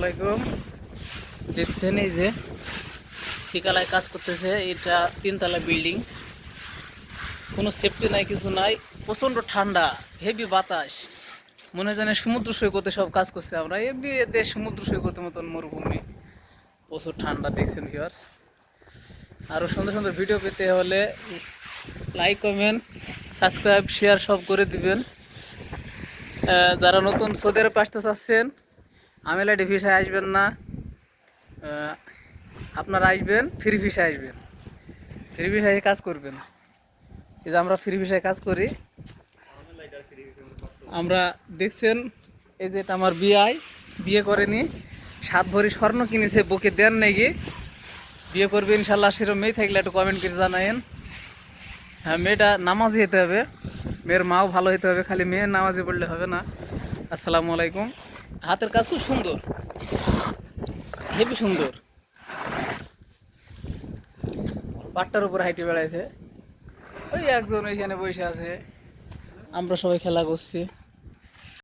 আলাইকুম। দেখছেন এই যে সিকালায় কাজ করতেছে, এটা 3 তলা বিল্ডিং, কোনো সেফটি নাই, কিছু নাই, প্রচণ্ড ঠান্ডা, হেভি বাতাস, মনে হয় যেন সমুদ্র সৈকতে সব কাজ করছে। আমরা এমনি দেশ সমুদ্র সৈকতের মতন মরুভূমি, প্রচুর ঠান্ডা। দেখছেন ভিউয়ার্স, আরও সুন্দর সুন্দর ভিডিও পেতে হলে লাইক, কমেন্ট, সাবস্ক্রাইব, শেয়ার সব করে দিবেন। যারা নতুন সৌদি আরবে আসতে চাচ্ছেন, আমেলাডি ভিসায় আসবেন না, আপনারা আসবেন ফ্রি ভিসায় আসবেন, ফ্রি ভিসায় কাজ করবেন। এই যে আমরা ফ্রি ভিসায় কাজ করি। আমরা দেখছেন এই যে এটা আমার বিয়ে করেনি, 7 ভরি স্বর্ণ কিনেছে, বুকে দেন নাকি বিয়ে করবে ইনশাল্লাহ। সেরকম মেয়ে থাকলে একটু কমেন্ট করে জানায়েন। হ্যাঁ, মেয়েটা নামাজি হতে হবে, মেয়ের মাও ভালো হতে হবে, খালি মেয়ের নামাজি পড়লে হবে না। আসসালামু আলাইকুম। হাতের কাজ খুব সুন্দর, হেবি সুন্দর। পাট্টার উপর হাইটে বেড়াইছে, ওই একজন ওইখানে বসে আছে, আমরা সবাই খেলা করছি।